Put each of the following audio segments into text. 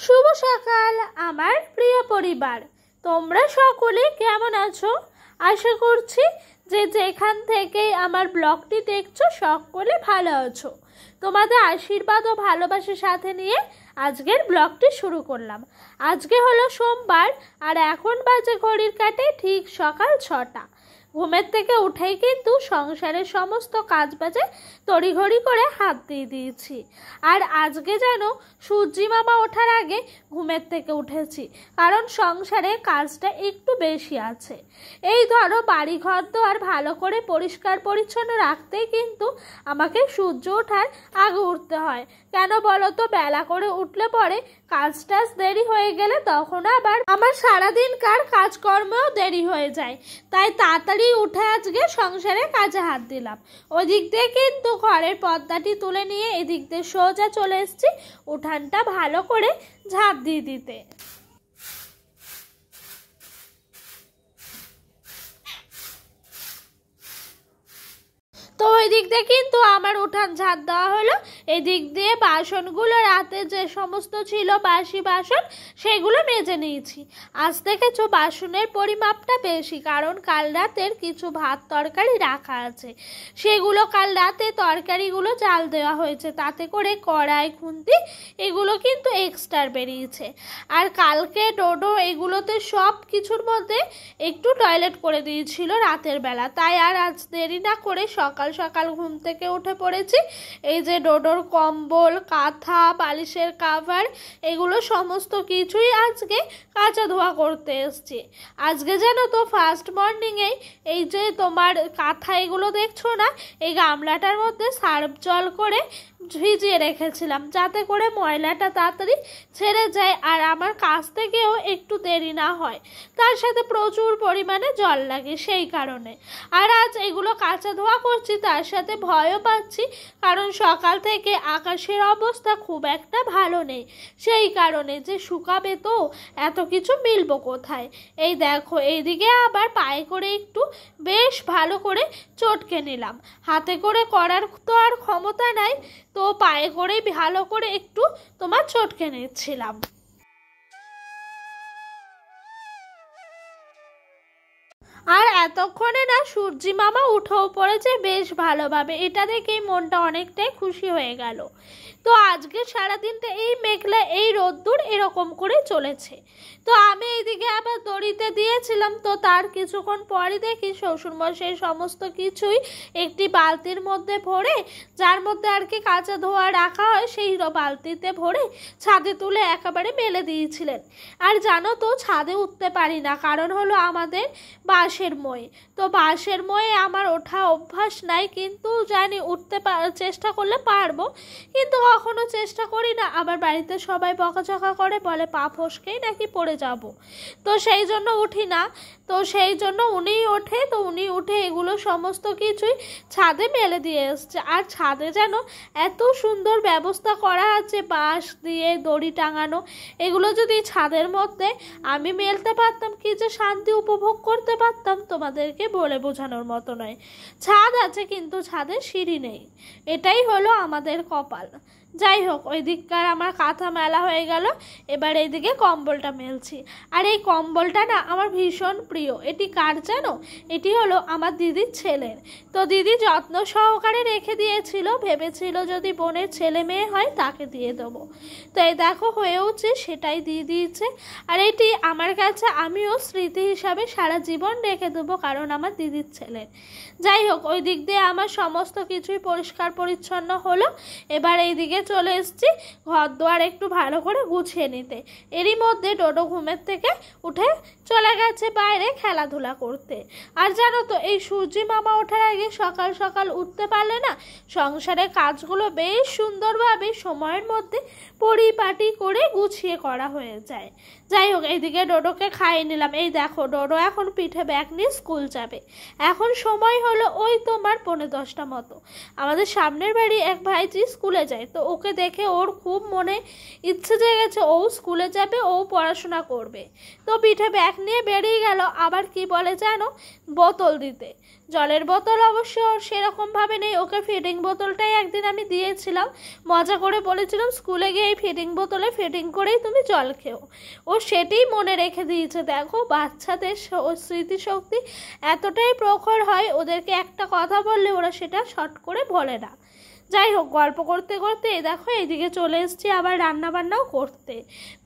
শুভ সকাল আমার প্রিয় পরিবার, তোমরা সকলে কেমন আছো? আশা করছি যে যেখান থেকে আমার ব্লগটি দেখছো সকলে ভালো আছো। তোমাদের আশীর্বাদ ও ভালোবাসার সাথে নিয়ে আজকের ব্লগটি শুরু করলাম। আজকে হলো সোমবার আর এখন বাজে ঘড়ির কাঁটায় ঠিক সকাল 6টা। ঘুমের থেকে উঠেই কিন্তু সংসারের সমস্ত কাজ বাজে তড়িঘড়ি করে হাত দিয়ে দিয়েছি। আর আজকে যেন সূর্যি মামা ওঠার আগে ঘুমের থেকে উঠেছি, কারণ সংসারে কাজটা একটু বেশি আছে। এই ধরো বাড়িঘর তো আর ভালো করে পরিষ্কার পরিচ্ছন্ন রাখতেই কিন্তু আমাকে সূর্য ওঠার আগে উঠতে হয়। কেন বলো তো? বেলা করে উঠলে পরে কাজ টাজ দেরি হয়ে গেলে তখন আবার আমার সারাদিনকার কাজকর্মেও দেরি হয়ে যায়। তাই তাড়াতাড়ি উঠে আজকে সংসারে কাজে হাত দিলাম। ওই দিক দিয়ে কিন্তু ঘরের পর্দাটি তুলে নিয়ে এদিক দিয়ে সোজা চলে এসেছি উঠানটা ভালো করে ঝাঁপ দিয়ে দিতে। তো ওই দিক দিয়ে কিন্তু আমার উঠান ঝাঁট দেওয়া হলো। এদিক দিয়ে বাসনগুলো রাতে যে সমস্ত ছিল বাসি বাসন সেগুলো মেজে নিয়েছি। আজ দেখেছো বাসনের পরিমাপটা বেশি, কারণ কাল রাতের কিছু ভাত তরকারি রাখা আছে, সেগুলো কাল রাতে তরকারিগুলো জাল দেওয়া হয়েছে, তাতে করে কড়াই খুন্তি এগুলো কিন্তু এক্সট্রা বেরিয়েছে। আর কালকে ডোডো এগুলোতে সব কিছুর মধ্যে একটু টয়লেট করে দিয়েছিল রাতের বেলা, তাই আর আজ দেরি না করে সকাল সকাল ঘুম থেকে উঠে পড়েছি। এই যে ডোডোর কম্বল, কাঁথা, বালিশের কাভার এগুলো সমস্ত কিছুই আজকে কাঁচা ধোয়া করতে এসছি। আজকে জানো তো ফার্স্ট মর্নিংয়েই এই যে তোমার কাঁথা এগুলো দেখছো না, এই গামলাটার মধ্যে সার্ফ জল করে ভিজিয়ে রেখেছিলাম, যাতে করে ময়লাটা তাড়াতাড়ি ছেড়ে যায় আর আমার কাজ থেকেও একটু দেরি না হয়। তার সাথে প্রচুর পরিমাণে জল লাগে সেই কারণে। আর আজ এগুলো কাঁচা ধোয়া করছি, তার সাথে ভয়ও পাচ্ছি, কারণ সকাল থেকে আকাশের অবস্থা খুব একটা ভালো নেই, সেই কারণে যে শুকাবে তো এত কিছু মিলবো কোথায়। এই দেখো এইদিকে আবার পায়ে করে একটু বেশ ভালো করে চটকে নিলাম। হাতে করে করার তো আর ক্ষমতা নাই, তো পায়ে করে ভালো করে একটু তোমার চটকে নিচ্ছিলাম। আর এতক্ষণে না সূর্যি মামা উঠেও পড়েছে বেশ ভালোভাবে, এটা দেখেই মনটা অনেকটাই খুশি হয়ে গেল। তো আজকে সারাদিনটা এই মেঘলা এই রোদ্দুর এরকম করে চলেছে। তো আমি এইদিকে আবার দড়িতে দিয়েছিলাম, তো তার কিছুক্ষণ পরই দেখি শ্বশুরমশাই সমস্ত কিছুই একটি বালতির মধ্যে ভরে, যার মধ্যে আর কি কাঁচা ধোয়া রাখা হয় সেই বালতিতে ভরে ছাদে তুলে একেবারে মেলে দিয়েছিলেন। আর জানো তো ছাদে উঠতে পারি না, কারণ হলো আমাদের বাঁশের মই। তো বাঁশের মই আমার ওঠা অভ্যাস নাই, কিন্তু জানি উঠতে চেষ্টা করলে পারবো, কিন্তু কখনো চেষ্টা করি না। আবার বাড়িতে সবাই বকাঝকা করে, বলে পা ফসকেই নাকি পড়ে যাব, তো সেই জন্য উঠি না। তো সেই জন্য উনিই ওঠে, তো উনি উঠে এগুলো সমস্ত কিছুই ছাদে মেলে দিয়ে এসছে। আর ছাদে যেন এত সুন্দর ব্যবস্থা করা আছে বাঁশ দিয়ে দড়ি টাঙানো, এগুলো যদি ছাদের মধ্যে আমি মেলতে পারতাম কি যে শান্তি উপভোগ করতে পারতাম, তোমাদেরকে বলে বোঝানোর মতো নয়। ছাদ আছে কিন্তু ছাদে সিঁড়ি নেই, এটাই হলো আমাদের কপাল। যাই হোক, ওই দিককার আমার কাঁথা মেলা হয়ে গেল, এবার এইদিকে কম্বলটা মেলছি। আর এই কম্বলটা না আমার ভীষণ প্রিয়। এটি কার জানো? এটি হলো আমার দিদির ছেলের। তো দিদি যত্ন সহকারে রেখে দিয়েছিল, ভেবেছিল যদি বোনের ছেলে মেয়ে হয় তাকে দিয়ে দেবো। তো এই দেখো হয়েওছে, সেটাই দিয়ে দিয়েছে। আর এটি আমার কাছে আমিও স্মৃতি হিসাবে সারা জীবন রেখে দেবো, কারণ আমার দিদির ছেলের। যাই হোক, ওই দিক দিয়ে আমার সমস্ত কিছুই পরিষ্কার পরিচ্ছন্ন হলো। এবার এইদিকে চলে এসেছি ঘর দুয়ার একটু ভালো করে গুছিয়ে নিতে। এরই মধ্যে ডোডো ঘুমের থেকে উঠে চলে গেছে বাইরে খেলাধুলা করতে। আর জানো তো এই সূর্যি মামা ওঠার আগে সকাল সকাল উঠতে পারলে না সংসারের কাজগুলো বেশ সুন্দরভাবে সময়ের মধ্যে পরিপাটি করে গুছিয়ে করা হয়ে যায়। যাই হোক, এইদিকে ডোডোকে খাইয়ে নিলাম। এই দেখো ডোডো এখন পিঠে ব্যাগ নিয়ে স্কুল যাবে। এখন সময় হলো ওই তোমার 9:45 মতো। আমাদের সামনের বাড়ি এক ভাইজি স্কুলে যায়, তো ওকে দেখে ওর খুব মনে ইচ্ছে জেগেছে ও স্কুলে যাবে, ও পড়াশোনা করবে। তো পিঠে ব্যাগ নিয়ে বেরিয়ে গেল। আবার কি বলে জানো? বোতল দিতে। জলের বোতল অবশ্য সেরকমভাবে নেই, ওকে ফিডিং বোতলটাই একদিন আমি দিয়েছিলাম, মজা করে বলেছিলাম স্কুলে গিয়ে এই ফিডিং বোতলে ফিডিং করেই তুমি জল খেও। ও সেটাই মনে রেখে দিয়েছে। দেখো বাচ্চাদের স্মৃতিশক্তি এতটাই প্রখর হয়, ওদেরকে একটা কথা বললে ওরা সেটা শর্ট করে বলে না। যাই হোক, গল্প করতে করতে দেখো এইদিকে চলে এসেছি আবার রান্নাবান্নাও করতে।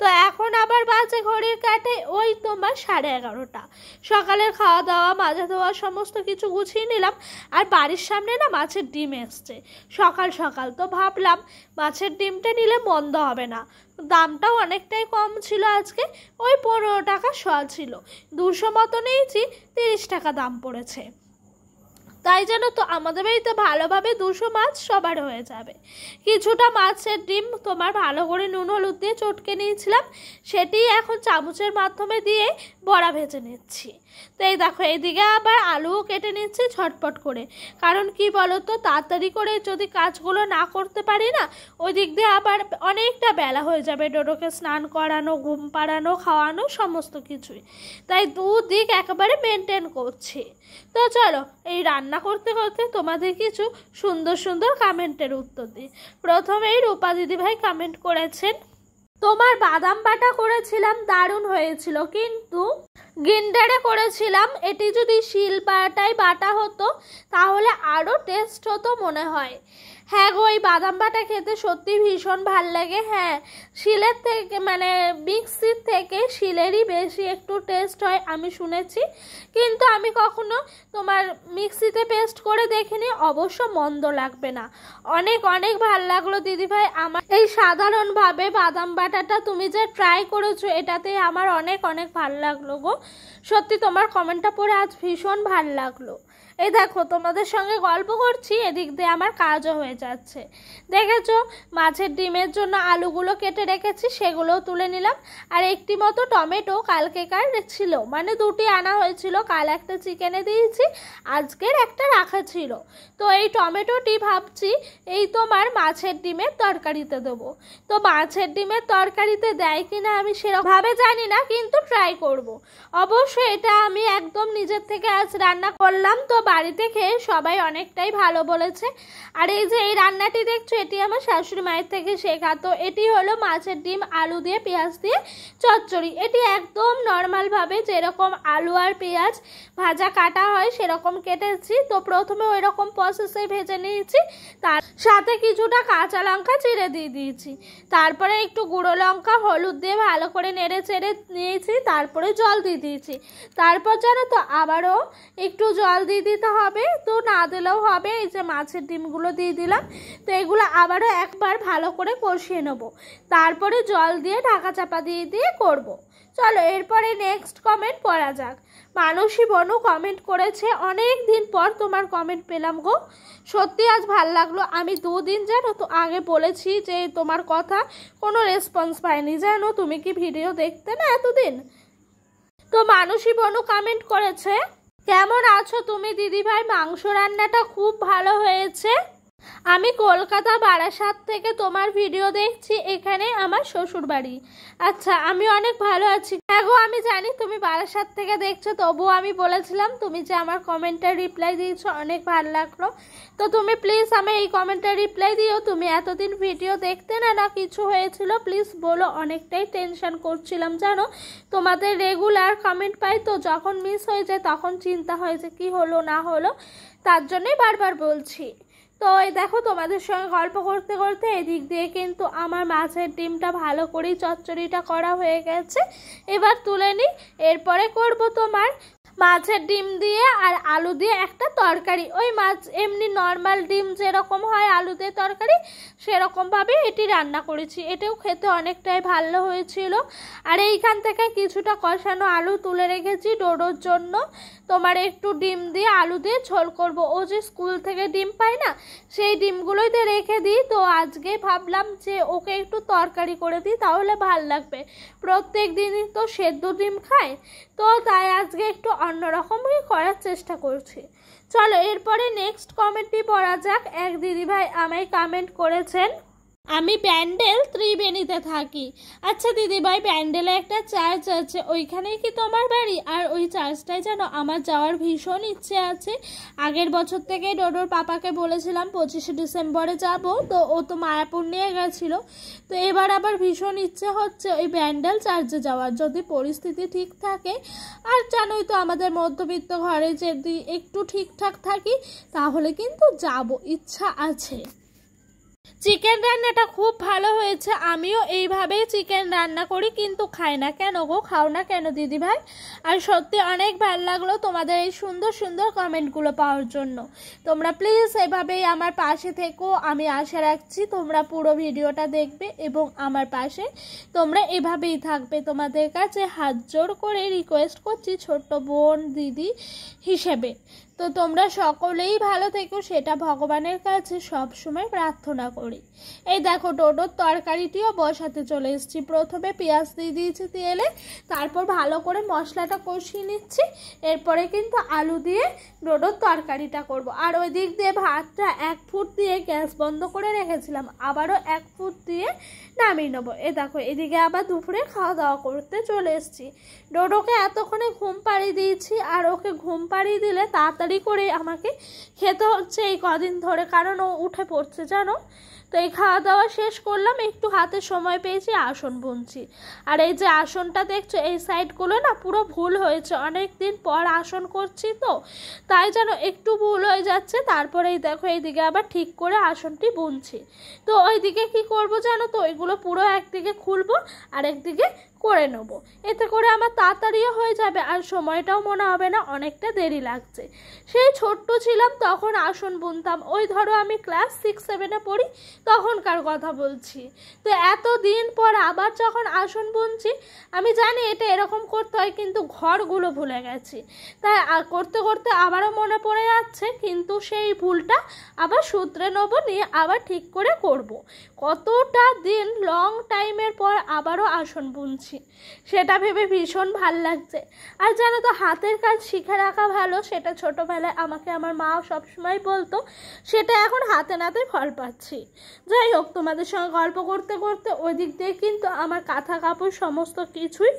তো এখন আবার বাজে ঘড়ির কাঁটায় ওই তোমার 11:30। সকালের খাওয়া দাওয়া মাজা ধোয়া সমস্ত কিছু গুছিয়ে নিলাম। আর বাড়ির সামনে না মাছের ডিম এসছে সকাল সকাল। তো ভাবলাম মাছের ডিমটা নিলে মন্দ হবে না। দামটাও অনেকটাই কম ছিল, আজকে ওই 15 টাকা শ ছিল। 200 মতো নিয়েছি, 30 টাকা দাম পড়েছে। তাই জানো তো আমাদের বাড়িতে ভালোভাবে 200 মাছ সবার হয়ে যাবে। কিছুটা মাছের ডিম তোমার ভালো করে নুন হলুদ দিয়ে চটকে নিয়েছিলাম, সেটি এখন চামচের মাধ্যমে দিয়ে বড়া ভেজে নিচ্ছি। তো এই দেখো এইদিকে আবার আলুও কেটে নিচ্ছি ঝটপট করে। কারণ কি বলো তো, তাড়াতাড়ি করে যদি কাজগুলো না করতে পারি না, ওই দিক দিয়ে আবার অনেকটা বেলা হয়ে যাবে। ডোডোকে স্নান করানো, ঘুম পাড়ানো, খাওয়ানো সমস্ত কিছুই। তাই দুদিক একেবারে মেনটেন করছি। তো চলো এই রান্না করতে করতে তোমাদের কিছু সুন্দর সুন্দর কমেন্টের উত্তর দিই। প্রথমেই রূপা দিদিভাই কমেন্ট করেছেন, তোমার বাদাম বাটা করেছিলাম দারুণ হয়েছিল, কিন্তু গ্রিন্ডারে করেছিলাম, এটি যদি শিল বাটায় বাটা হতো তাহলে আরও টেস্ট হতো মনে হয়। হ্যাঁ গো, ওই বাদাম বাটা খেতে সত্যি ভীষণ ভাল লাগে। হ্যাঁ, শিলের থেকে মানে মিক্সির থেকে শিলেরই বেশি একটু টেস্ট হয় আমি শুনেছি, কিন্তু আমি কখনো তোমার মিক্সিতে পেস্ট করে দেখিনি। অবশ্য মন্দ লাগবে না, অনেক অনেক ভাল লাগলো দিদিভাই। আমার এই সাধারণভাবে বাদাম বাটাটা তুমি যে ট্রাই করেছো, এটাতে আমার অনেক অনেক ভাল লাগলো গো। সত্যি তোমার কমেন্টটা পড়ে আজ ভীষণ ভাল লাগলো। এই দেখো তোমাদের সঙ্গে গল্প করছি, এদিক দিয়ে আমার কাজও হয়ে যাচ্ছে। দেখেছো মাছের ডিমের জন্য আলুগুলো কেটে রেখেছি, সেগুলোও তুলে নিলাম। আর একটি মতো টমেটো কালকেকার ছিল, মানে 2টি আনা হয়েছিল। কাল একটা চিকেনে দিয়েছি, আজকের একটা রাখা ছিল। তো এই টমেটোটি ভাবছি এই তোমার মাছের ডিমের তরকারিতে দেবো। তো মাছের ডিমের তরকারিতে দেয় কিনা আমি সেরকম ভাবে জানি না, কিন্তু ট্রাই করব। অবশ্যই এটা আমি একদম নিজের থেকে আজ রান্না করলাম। তো বাড়িতে খেয়ে সবাই অনেকটাই ভালো বলেছে। আর এই যে এই রান্নাটি দেখছো, এটি আমার শাশুড়ি মায়ের থেকে শেখা। তো এটি হলো মাছের ডিম আলু দিয়ে পেঁয়াজ দিয়ে চচ্চড়ি। এটি একদম নর্মালভাবে যেরকম আলু আর পেঁয়াজ ভাজা কাটা হয় সেরকম কেটেছি। তো প্রথমে ওই রকম প্রসেসে ভেজে নিয়েছি, তার সাথে কিছুটা কাঁচা লঙ্কা চিড়ে দিয়ে দিয়েছি। তারপরে একটু গুঁড়ো লঙ্কা হলুদ দিয়ে ভালো করে নেড়ে চেড়ে নিয়েছি, তারপরে জল দিয়ে দিয়েছি। তারপর জানো তো আবারও একটু জল দিয়ে দিতে হবে, তো না দিলেও হবে। এই যে মাছের ডিমগুলো দিয়ে দিলাম, তো এগুলো আবারও একবার ভালো করে কষিয়ে নেব। তারপরে জল দিয়ে ঢাকা চাপা দিয়ে দিয়ে করব। চলো এরপরে নেক্সট কমেন্ট পড়া যাক। মানসী বনু কমেন্ট করেছে, অনেক দিন পর তোমার কমেন্ট পেলাম গো, সত্যি আজ ভাল লাগলো। আমি 2 দিন জানো তো আগে বলেছি যে তোমার কথা কোনো রেসপন্স পাইনি। জানো তুমি কি ভিডিও দেখতে না এতদিন? তো মানসী বনু কমেন্ট করেছে, কেমন আছো তুমি দিদিভাই? মাংস রান্নাটা খুব ভালো হয়েছে। আমি কলকাতা বারাসাত থেকে তোমার ভিডিও দেখছি, এখানে আমার শ্বশুর বাড়ি। আচ্ছা, আমি অনেক ভালো আছি। হ্যাঁ গো, আমি জানি তুমি বারাসাত থেকে দেখছো, তবুও আমি বলেছিলাম তুমি যে আমার কমেন্টের রিপ্লাই দিয়েছো অনেক ভালো লাগলো। তো তুমি প্লিজ আমি এই কমেন্টের রিপ্লাই দিও। তুমি এতদিন ভিডিও দেখতে না, না কিছু হয়েছিল প্লিজ বলো, অনেকটাই টেনশন করছিলাম জানো। তোমাদের রেগুলার কমেন্ট পাই, তো যখন মিস হয়ে যায় তখন চিন্তা হয় যে কী হলো না হলো, তার জন্যই বারবার বলছি। তো এই দেখো তোমাদের সঙ্গে গল্প করতে করতে এদিক দিয়ে কিন্তু আমার মাছের ডিমটা ভালো করেই চচ্চড়িটা করা হয়ে গেছে। এবার তুলে নিই, এরপরে করব তোমার মাছের ডিম দিয়ে আর আলু দিয়ে একটা তরকারি। ওই মাছ এমনি নর্মাল ডিম যেরকম হয় আলু দিয়ে তরকারি, সেরকমভাবে এটি রান্না করেছি। এটাও খেতে অনেকটাই ভালো হয়েছিল। আর এইখান থেকে কিছুটা কষানো আলু তুলে রেখেছি ডোডোর জন্য। তোমার একটু ডিম দিয়ে আলু দিয়ে ঝোল করব। ও যে স্কুল থেকে ডিম পায় না, সেই ডিমগুলোই দিয়ে রেখে দিই। তো আজকে ভাবলাম যে ওকে একটু তরকারি করে দিই, তাহলে ভাল লাগবে। প্রত্যেক দিনই তো সেদ্ধ ডিম খায়, তো তাই আজকে একটু অন্যরকমই করার চেষ্টা করছি। চলো এরপরে নেক্সট কমেন্টটি পড়া যাক। এক দিদিভাই আমায় কমেন্ট করেছেন, আমি ব্যান্ডেল ত্রিবেণীতে থাকি। আচ্ছা দিদিভাই, ব্যান্ডেলে একটা চার্চ আছে, ওইখানেই কি তোমার বাড়ি? আর ওই চার্চটায় যেন আমার যাওয়ার ভীষণ ইচ্ছে আছে। আগের বছর থেকে ডোডোর পাপাকে বলেছিলাম 25শে ডিসেম্বরে যাব, তো ও তো মায়াপুর নিয়ে গেছিলো। তো এবার আবার ভীষণ ইচ্ছে হচ্ছে ওই ব্যান্ডেল চার্চে যাওয়ার, যদি পরিস্থিতি ঠিক থাকে। আর জানোই তো আমাদের মধ্যবিত্ত ঘরে যদি একটু ঠিকঠাক থাকি তাহলে কিন্তু যাব, ইচ্ছা আছে। চিকেন রান্নাটা খুব ভালো হয়েছে। আমিও এইভাবেই চিকেন রান্না করি, কিন্তু খাই না কেন গো? খাও না কেন দিদি ভাই? আর সত্যি অনেক ভালো লাগলো তোমাদের এই সুন্দর সুন্দর কমেন্টগুলো পাওয়ার জন্য। তোমরা প্লিজ এভাবেই আমার পাশে থেকো, আমি আশা রাখছি তোমরা পুরো ভিডিওটা দেখবে এবং আমার পাশে তোমরা এভাবেই থাকবে। তোমাদের কাছে হাত জোড় করে রিকোয়েস্ট করছি ছোট্ট বোন দিদি হিসেবে। তো তোমরা সকলেই ভালো থেকো, সেটা ভগবানের কাছে সবসময় প্রার্থনা করি। এই দেখো ডোডোর তরকারিটিও বসাতে চলে এসেছি। প্রথমে পেঁয়াজ দিয়ে দিয়েছি তেলে, তারপর ভালো করে মশলাটা কষিয়ে নিচ্ছি। এরপরে কিন্তু আলু দিয়ে ডোডোর তরকারিটা করব। আর ওই দিক দিয়ে ভাতটা 1 ফুট দিয়ে গ্যাস বন্ধ করে রেখেছিলাম, আবারও 1 ফুট দিয়ে নামিয়ে নেবো। এ দেখো এদিকে আবার দুপুরে খাওয়া দাওয়া করতে চলে এসেছি। ডোডোকে এতক্ষণে ঘুম পাড়িয়ে দিয়েছি, আর ওকে ঘুম পাড়িয়ে দিলে তাড়াতাড়ি করে আমাকে খেতে হচ্ছে এই কদিন ধরে, কারণ ও উঠে পড়ছে জানো। তো এই খাওয়া দাওয়া শেষ করলাম, একটু হাতে সময় পেয়েছি, আসন বুনছি। আর এই যে আসনটা দেখছো, এই সাইডগুলো না পুরো ভুল হয়েছে, অনেক দিন পর আসন করছি তো তাই যেন একটু ভুল হয়ে যাচ্ছে। তারপরে এই দেখো এইদিকে আবার ঠিক করে আসনটি বুনছি। তো ওইদিকে কি করব জানো তো, ওইগুলো পুরো একদিকে খুলবো আর একদিকে করে নেব, এতে করে আমার তাড়াতাড়িও হয়ে যাবে আর সময়টাও মনে হবে না অনেকটা দেরি লাগছে। সেই ছোট্ট ছিলাম তখন আসন বুনতাম, ওই ধরো আমি ক্লাস 6-7-এ পড়ি তখনকার কথা বলছি। তো এত দিন পর আবার যখন আসন বুনছি, আমি জানি এটা এরকম করতে হয়, কিন্তু ঘরগুলো ভুলে গেছি। তাই করতে করতে আবারও মনে পড়ে যাচ্ছে, কিন্তু সেই ভুলটা আবার শুধরে নেব, নিয়ে আবার ঠিক করে করব। কতটা দিন লং টাইমের পর আবারও আসন বুনছি, সেটা ভেবে ভীষণ ভাল লাগছে। আর জানো তো হাতের কাজ শিখে রাখা ভালো, সেটা ছোটোবেলায় আমাকে আমার মা সবসময় বলতো, সেটা এখন হাতে নাতে ফল পাচ্ছি। যাই হোক, তোমাদের সঙ্গে গল্প করতে করতে ওই দিক দিয়ে কিন্তু আমার কাঁথা কাপড় সমস্ত কিছুই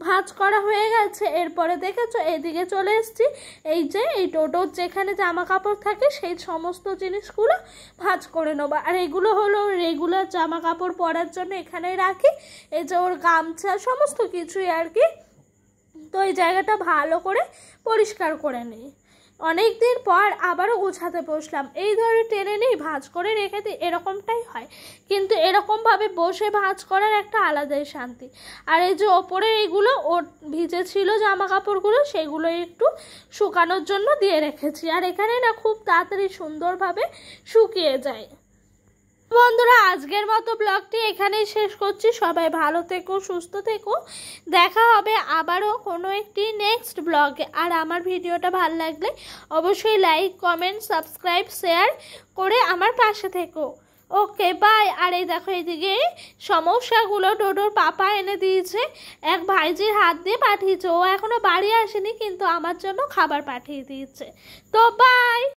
ভাঁজ করা হয়ে গেছে। এরপরে দেখেছো এইদিকে চলে এসেছি, এই যে এই টোটোর যেখানে জামা কাপড় থাকে সেই সমস্ত জিনিসগুলো ভাঁজ করে নেবো। আর এগুলো হলো রেগুলার জামা কাপড় পরার জন্য এখানেই রাখি, এই যে ওর গামছা সমস্ত কিছুই আর কি। তো এই জায়গাটা ভালো করে পরিষ্কার করে নিই। অনেক দিন পর আবারও গুছাতে বসলাম, এই ধরে টেনে নিই ভাঁজ করে রেখে দিই, এরকমটাই হয়। কিন্তু এরকমভাবে বসে ভাঁজ করার একটা আলাদাই শান্তি। আর এই যে ওপরে এইগুলো ওর ভিজে ছিল জামা কাপড়গুলো, সেগুলো একটু শুকানোর জন্য দিয়ে রেখেছি। আর এখানে না খুব তাড়াতাড়ি সুন্দরভাবে শুকিয়ে যায়। বন্ধুরা, আজকের মতো ব্লগটি এখানেই শেষ করছি। সবাই ভালো থেকো, সুস্থ থেকো, দেখা হবে আবারও কোনো একটি নেক্সট ব্লগে। আর আমার ভিডিওটা ভালো লাগলে অবশ্যই লাইক, কমেন্ট, সাবস্ক্রাইব, শেয়ার করে আমার পাশে থেকো। Okay bye. আর এই দেখো এইদিকে সমস্যাগুলো ডোডোর পাপা এনে দিয়েছে, এক ভাইজির হাত দিয়ে পাঠিয়েছে, ও এখনো বাড়ি আসেনি কিন্তু আমার জন্য খাবার পাঠিয়ে দিয়েছে। তো বাই।